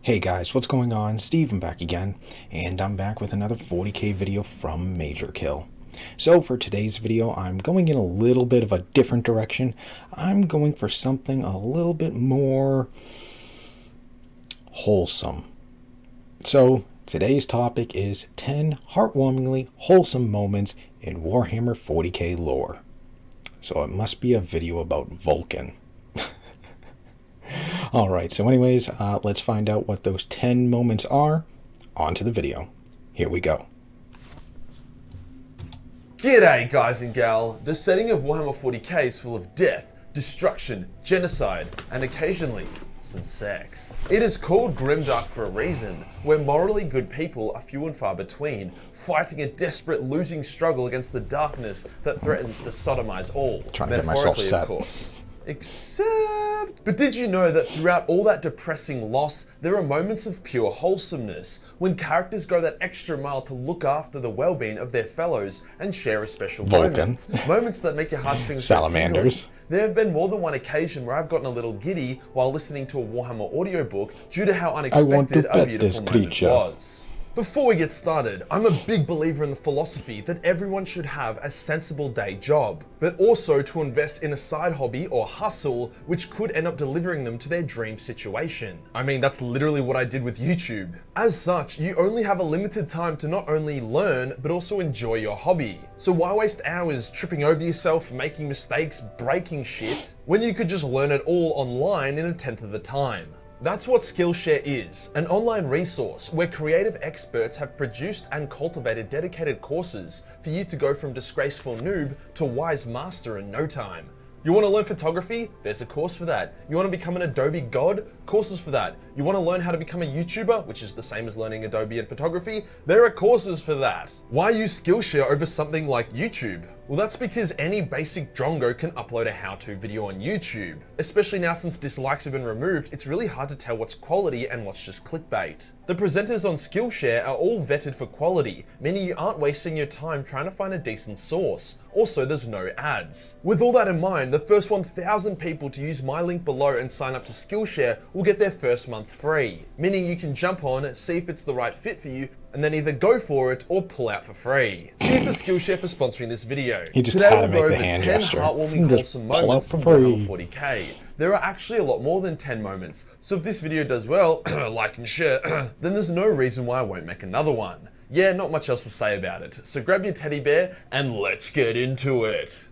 Hey guys, what's going on? Steven back again, and I'm back with another 40k video from Major Kill. So for today's video, I'm going in a little bit of a different direction. I'm going for something a little bit more wholesome. So today's topic is 10 heartwarmingly wholesome moments in Warhammer 40k lore. So it must be a video about Vulcan. Alright, so anyways, let's find out what those 10 moments are. On to the video. Here we go. G'day guys and gal, the setting of Warhammer 40k is full of death, destruction, genocide, and occasionally some sex. It is called grimdark for a reason, where morally good people are few and far between, fighting a desperate losing struggle against the darkness that threatens to sodomize all, Trying to get myself metaphorically set. of course. But did you know that throughout all that depressing loss, there are moments of pure wholesomeness, when characters go that extra mile to look after the well-being of their fellows and share a special Vulcan. moments that make your heartstrings Salamanders. tingle. There have been more than one occasion where I've gotten a little giddy while listening to a Warhammer audiobook due to how unexpected a beautiful moment was. Before we get started, I'm a big believer in the philosophy that everyone should have a sensible day job, but also to invest in a side hobby or hustle which could end up delivering them to their dream situation. I mean, that's literally what I did with YouTube. As such, you only have a limited time to not only learn, but also enjoy your hobby. So why waste hours tripping over yourself, making mistakes, breaking shit, when you could just learn it all online in a tenth of the time? That's what Skillshare is, an online resource where creative experts have produced and cultivated dedicated courses for you to go from disgraceful noob to wise master in no time. You want to learn photography? There's a course for that. You want to become an Adobe god? Courses for that. You want to learn how to become a YouTuber, which is the same as learning Adobe and photography? There are courses for that. Why use Skillshare over something like YouTube? Well, that's because any basic drongo can upload a how-to video on YouTube. Especially now since dislikes have been removed, it's really hard to tell what's quality and what's just clickbait. The presenters on Skillshare are all vetted for quality, meaning you aren't wasting your time trying to find a decent source. Also, there's no ads. With all that in mind, the first 1,000 people to use my link below and sign up to Skillshare will get their first month free, meaning you can jump on, see if it's the right fit for you, and then either go for it or pull out for free. Cheers to Skillshare for sponsoring this video. He just Today had to we'll make go the over hand 10 gesture. heartwarming Just wholesome pull out moments for from Warhammer free. 40k. There are actually a lot more than 10 moments, so if this video does well, like and share, then there's no reason why I won't make another one. Yeah, not much else to say about it, so grab your teddy bear and let's get into it.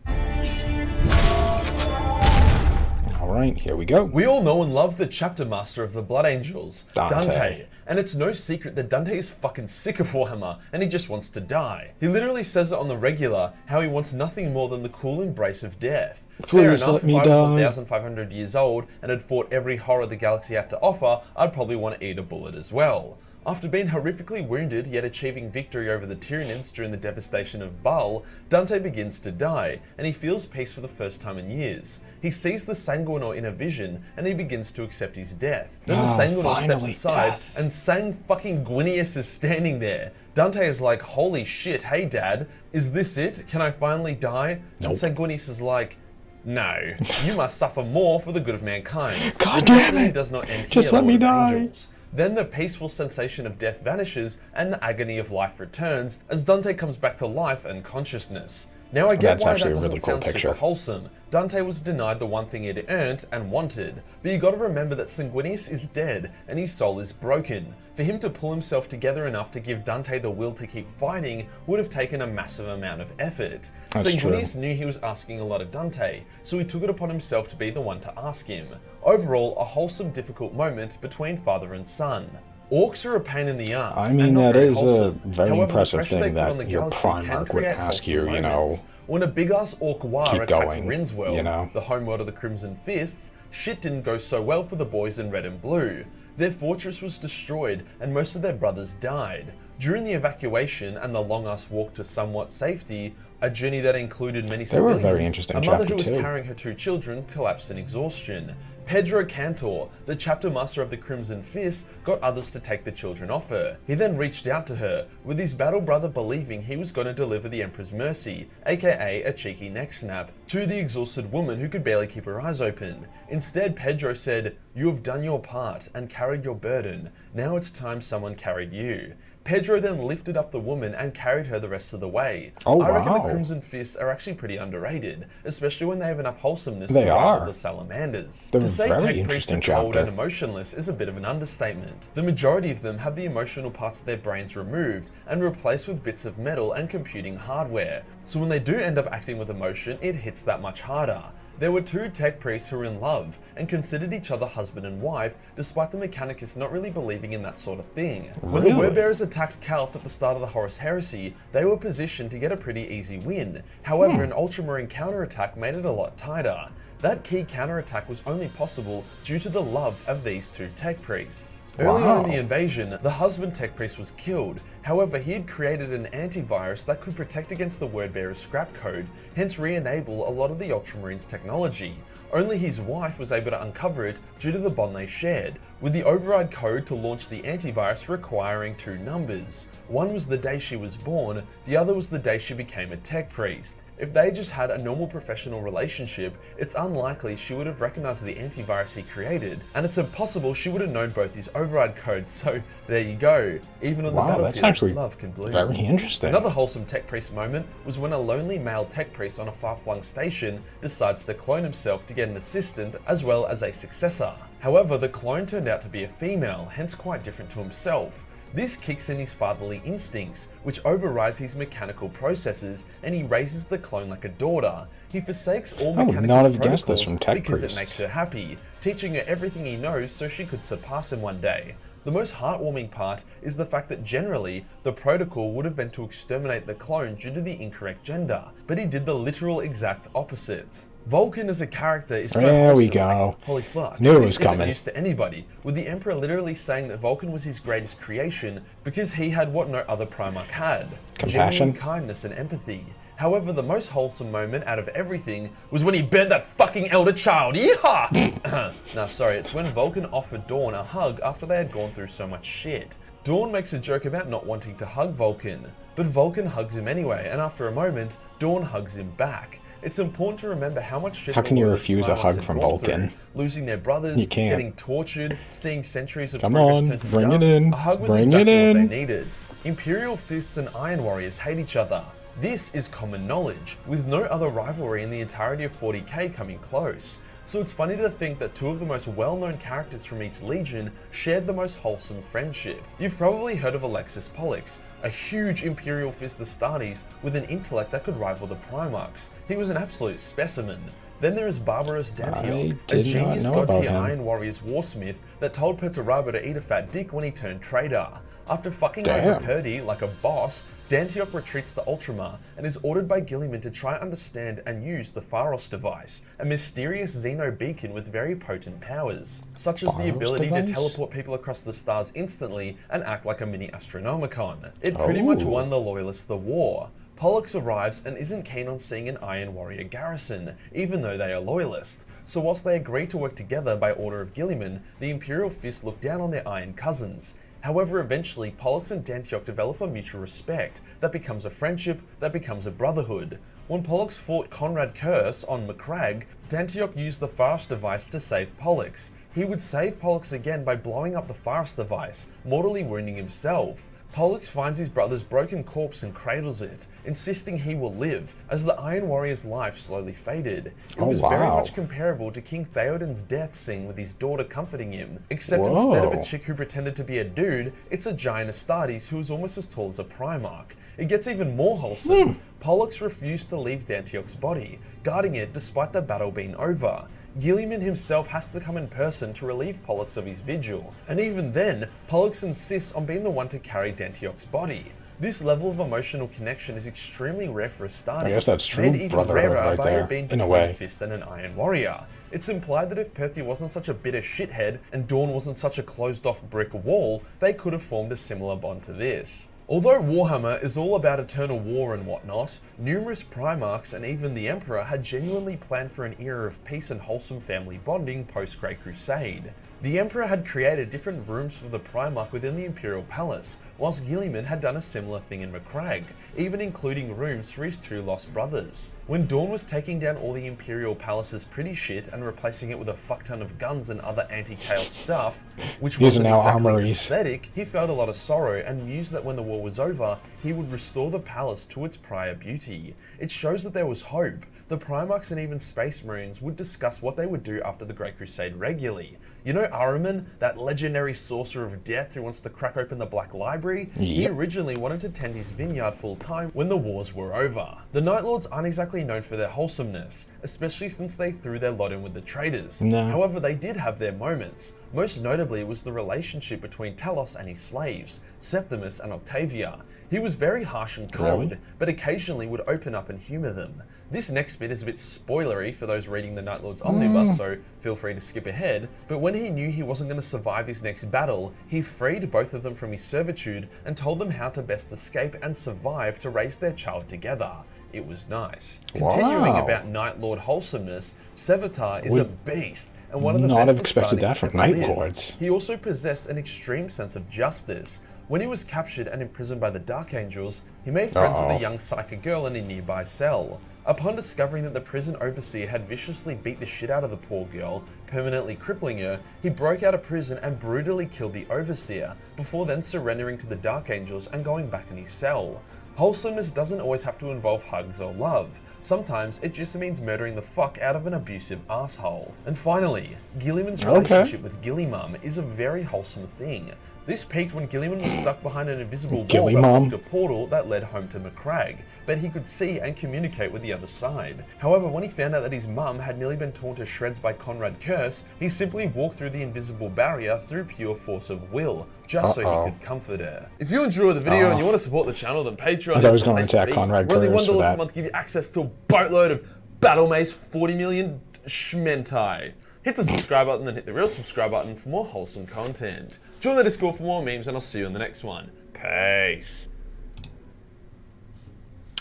Alright, here we go. We all know and love the chapter master of the Blood Angels, Dante. And it's no secret that Dante is fucking sick of Warhammer and he just wants to die. He literally says it on the regular, how he wants nothing more than the cool embrace of death. Fair Please enough, let me if I was die. 1,500 years old and had fought every horror the galaxy had to offer, I'd probably want to eat a bullet as well. After being horrifically wounded, yet achieving victory over the Tyranids during the devastation of Baal, Dante begins to die, and he feels peace for the first time in years. He sees the Sanguinor in a vision, and he begins to accept his death. Then the Sanguinor steps aside, and Sanguinius is standing there. Dante is like, holy shit, hey dad, is this it? Can I finally die? Nope. And Sanguinius is like, no, you must suffer more for the good of mankind. God The damn destiny it! does not end Just here, let me Lord of die. Angels. Then the peaceful sensation of death vanishes and the agony of life returns as Dante comes back to life and consciousness. Now I get That's why actually that a doesn't really cool sound picture. super wholesome. Dante was denied the one thing he'd earned and wanted, but you gotta remember that Sanguinius is dead and his soul is broken. For him to pull himself together enough to give Dante the will to keep fighting would have taken a massive amount of effort. That's Sanguinius true. knew he was asking a lot of Dante, so he took it upon himself to be the one to ask him. Overall, a wholesome, difficult moment between father and son. Orcs are a pain in the ass. I mean, and not that very is a wholesome. very However, the impressive pressure they thing put on that the your galaxy can Primarch would create ask wholesome you, you know, moments. When a big ass orc war keep attacked going, Rinswell, you know? the homeworld of the Crimson Fists, shit didn't go so well for the boys in red and blue. Their fortress was destroyed and most of their brothers died. During the evacuation and the long ass walk to somewhat safety, a journey that included many They were a civilians, very interesting a mother chapter who was too. carrying her two children collapsed in exhaustion. Pedro Cantor, the chapter master of the Crimson Fist, got others to take the children off her. He then reached out to her, with his battle brother believing he was going to deliver the Emperor's mercy, aka a cheeky neck snap, to the exhausted woman who could barely keep her eyes open. Instead, Pedro said, "You have done your part and carried your burden. Now it's time someone carried you." Pedro then lifted up the woman and carried her the rest of the way. I reckon the Crimson Fists are actually pretty underrated, especially when they have enough wholesomeness to rival the salamanders. To say tech priests are cold and emotionless is a bit of an understatement. The majority of them have the emotional parts of their brains removed and replaced with bits of metal and computing hardware, so when they do end up acting with emotion, it hits that much harder. There were two tech priests who were in love and considered each other husband and wife, despite the Mechanicus not really believing in that sort of thing. When the Wordbearers attacked Calth at the start of the Horus Heresy, they were positioned to get a pretty easy win. However, an Ultramarine counterattack made it a lot tighter. That key counterattack was only possible due to the love of these two tech priests. Early on in the invasion, the husband tech priest was killed. However, he had created an antivirus that could protect against the Wordbearer's scrap code, hence re-enable a lot of the Ultramarines' technology. Only his wife was able to uncover it due to the bond they shared, with the override code to launch the antivirus requiring two numbers. One was the day she was born, the other was the day she became a tech priest. If they just had a normal professional relationship, it's unlikely she would have recognized the antivirus he created, and it's impossible she would have known both his override codes, so there you go. Even on the battlefield, love can bloom. Very interesting. Another wholesome tech priest moment was when a lonely male tech priest on a far-flung station decides to clone himself to get an assistant as well as a successor. However, the clone turned out to be a female, hence quite different to himself. This kicks in his fatherly instincts, which overrides his mechanical processes, and he raises the clone like a daughter. He forsakes all mechanical protocols because it makes her happy, teaching her everything he knows so she could surpass him one day. The most heartwarming part is the fact that generally, the protocol would have been to exterminate the clone due to the incorrect gender, but he did the literal exact opposite. Vulcan as a character is so wholesome, holy fuck, this isn't news to anybody, with the Emperor literally saying that Vulcan was his greatest creation because he had what no other Primarch had, genuine kindness and empathy. However, the most wholesome moment out of everything was when he bent that fucking elder child, yeehaw! Nah, sorry, it's when Vulcan offered Dawn a hug after they had gone through so much shit. Dawn makes a joke about not wanting to hug Vulcan, but Vulcan hugs him anyway, and after a moment, Dawn hugs him back. It's important to remember how much shit. How can you refuse a hug from Vulcan? Losing their brothers, getting tortured, seeing centuries of progress turn to bring dust. it in. A hug was exactly what they needed. Imperial Fists and Iron Warriors hate each other. This is common knowledge, with no other rivalry in the entirety of 40k coming close. So it's funny to think that two of the most well-known characters from each legion shared the most wholesome friendship. You've probably heard of Alexis Pollux, a huge Imperial Fist Astartes with an intellect that could rival the Primarchs. He was an absolute specimen. Then there is Barbarous Dantiok, a genius god-tier Iron Warriors warsmith that told Perturabo to eat a fat dick when he turned traitor. After fucking over Purdy like a boss, Dantiok retreats to Ultramar and is ordered by Guilliman to try understand and use the Pharos device, a mysterious Xeno beacon with very potent powers, such as the ability to teleport people across the stars instantly and act like a mini Astronomicon. It pretty much won the Loyalists the war. Pollux arrives and isn't keen on seeing an Iron Warrior garrison, even though they are loyalist. So whilst they agree to work together by order of Guilliman, the Imperial Fist look down on their Iron cousins. However, eventually, Pollux and Dantiok develop a mutual respect that becomes a friendship, that becomes a brotherhood. When Pollux fought Conrad Curse on Macragge, Dantiok used the Pharos device to save Pollux. He would save Pollux again by blowing up the Pharos device, mortally wounding himself. Pollux finds his brother's broken corpse and cradles it, insisting he will live, as the Iron Warrior's life slowly faded. It was very much comparable to King Theoden's death scene with his daughter comforting him, except instead of a chick who pretended to be a dude, it's a giant Astartes who is almost as tall as a Primarch. It gets even more wholesome. Pollux refused to leave Dantiok's body, guarding it despite the battle being over. Guilliman himself has to come in person to relieve Pollux of his vigil, and even then, Pollux insists on being the one to carry Dantiok's body. This level of emotional connection is extremely rare for Astartes, I guess that's true, made even rarer by it being between a Fist and an Iron Warrior. It's implied that if Perthy wasn't such a bitter shithead, and Dawn wasn't such a closed-off brick wall, they could have formed a similar bond to this. Although Warhammer is all about eternal war and whatnot, numerous Primarchs and even the Emperor had genuinely planned for an era of peace and wholesome family bonding post-Great Crusade. The Emperor had created different rooms for the Primarch within the Imperial Palace, whilst Guilliman had done a similar thing in Macragge, even including rooms for his two lost brothers. When Dawn was taking down all the Imperial Palace's pretty shit and replacing it with a fuckton of guns and other anti-chaos stuff, which wasn't exactly aesthetic, he felt a lot of sorrow and mused that when the war was over, he would restore the palace to its prior beauty. It shows that there was hope. The Primarchs and even Space Marines would discuss what they would do after the Great Crusade regularly. You know Ahriman, that legendary sorcerer of death who wants to crack open the Black Library? Yep. He originally wanted to tend his vineyard full time when the wars were over. The Night Lords aren't exactly known for their wholesomeness, especially since they threw their lot in with the traitors. No. However, they did have their moments. Most notably was the relationship between Talos and his slaves, Septimus and Octavia. He was very harsh and cold, but occasionally would open up and humour them. This next bit is a bit spoilery for those reading the Night Lord's Omnibus, so feel free to skip ahead, but when he knew he wasn't going to survive his next battle, he freed both of them from his servitude and told them how to best escape and survive to raise their child together. It was nice. Continuing about Night Lord wholesomeness, Sevatar is a beast, and one of the best expected that from Night Lords. He also possessed an extreme sense of justice. When he was captured and imprisoned by the Dark Angels, he made friends with a young psychic girl in a nearby cell. Upon discovering that the prison overseer had viciously beat the shit out of the poor girl, permanently crippling her, he broke out of prison and brutally killed the overseer, before then surrendering to the Dark Angels and going back in his cell. Wholesomeness doesn't always have to involve hugs or love. Sometimes it just means murdering the fuck out of an abusive asshole. And finally, Guilliman's relationship with Guillimum is a very wholesome thing. This peaked when Guilliman was stuck behind an invisible wall that blocked a portal that led home to Macragge, but he could see and communicate with the other side. However, when he found out that his mum had nearly been torn to shreds by Conrad Curse, he simply walked through the invisible barrier through pure force of will, just so he could comfort her. If you enjoyed the video and you want to support the channel, then Patreon is the place to be. Only $1 per month give you access to a boatload of Battle Maze 40 million schmentai. Hit the subscribe button and hit the real subscribe button for more wholesome content. Join the Discord for more memes and I'll see you in the next one. Peace.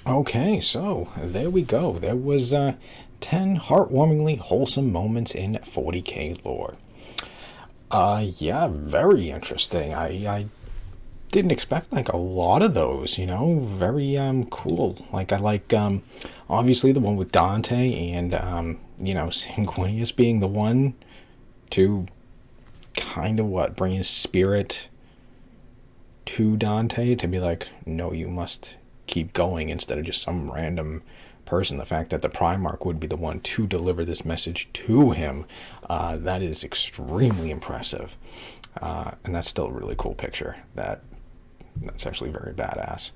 Okay, so there we go. There was 10 heartwarmingly wholesome moments in 40k lore. Yeah, very interesting. I didn't expect like a lot of those, you know, very cool. Like I like obviously the one with Dante and you know, Sanguinius being the one to kind of bring his spirit to Dante to be like, no, you must keep going instead of just some random person. The fact that the Primarch would be the one to deliver this message to him, that is extremely impressive. And that's still a really cool picture. That's actually very badass.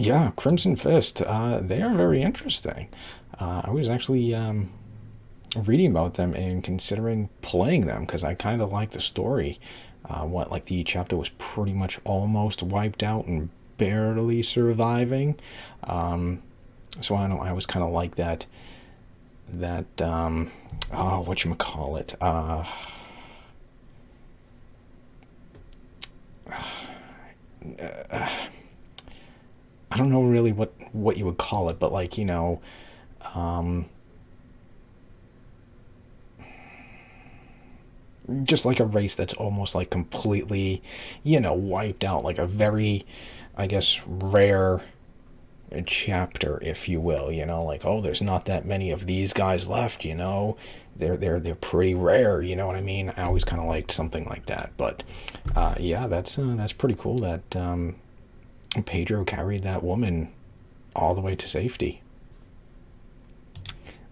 Yeah, Crimson Fist, they are very interesting. I was actually reading about them and considering playing them because I kind of like the story. Like the chapter was pretty much almost wiped out and barely surviving. So I don't know, I was kind of like that whatchamacallit, I don't know really what you would call it, but like, you know, just like a race that's almost like completely, you know, wiped out, like a very, I guess, rare chapter, if you will, you know, like, oh, there's not that many of these guys left, you know, they're pretty rare, you know what I mean? I always kind of liked something like that, but yeah, that's pretty cool that Pedro carried that woman all the way to safety.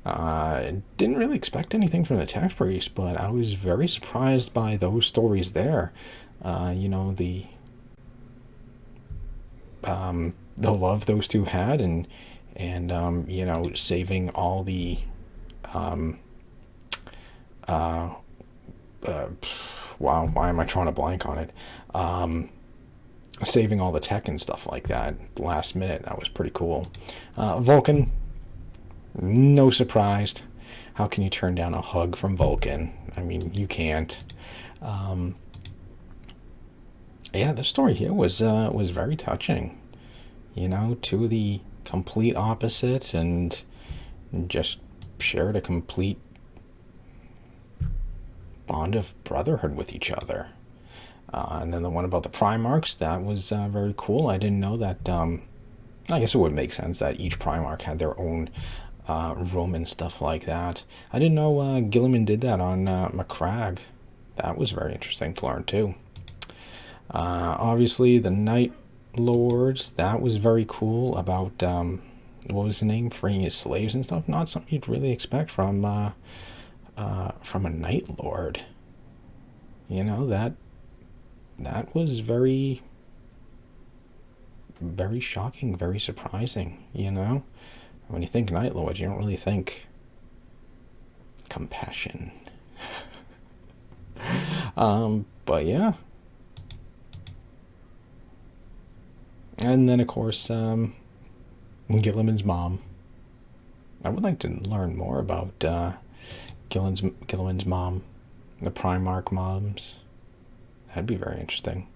Didn't really expect anything from the Tax Priest, but I was very surprised by those stories there. You know, the love those two had, and you know, saving all the wow, why am I trying to blank on it? Saving all the tech and stuff like that last minute, that was pretty cool. Vulcan, no surprise. How can you turn down a hug from Vulcan? I mean, you can't. yeah, the story here was very touching. You know, two of the complete opposites, and just shared a complete bond of brotherhood with each other. And then the one about the Primarchs, that was very cool. I didn't know that. I guess it would make sense that each Primarch had their own room and stuff like that. I didn't know Gilliman did that on Macragge. That was very interesting to learn too. Obviously, the Night Lords, that was very cool about, what was the name? Freeing his slaves and stuff. Not something you'd really expect from a Night Lord. You know, that was very, very shocking, very surprising, you know? When you think Night Lords, you don't really think compassion. But yeah. And then, of course, Gilliman's mom. I would like to learn more about Gilliman's mom, the Primarch moms. That'd be very interesting.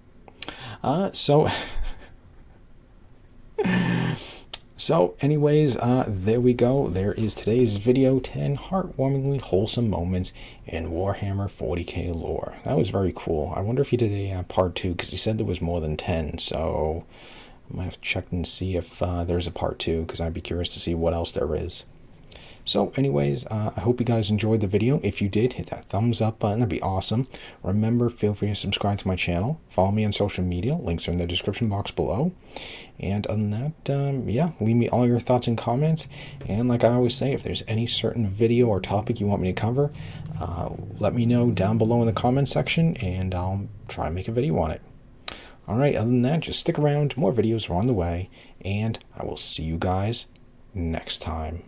So anyways, there we go. There is today's video, 10 heartwarmingly wholesome moments in Warhammer 40k lore. That was very cool. I wonder if he did a part 2, because he said there was more than 10, so I might have to check and see if there's a part 2, because I'd be curious to see what else there is. So anyways, I hope you guys enjoyed the video. If you did, hit that thumbs up button. That'd be awesome. Remember, feel free to subscribe to my channel. Follow me on social media. Links are in the description box below. And other than that, yeah, leave me all your thoughts and comments. And like I always say, if there's any certain video or topic you want me to cover, let me know down below in the comments section, and I'll try to make a video on it. Alright, other than that, just stick around. More videos are on the way. And I will see you guys next time.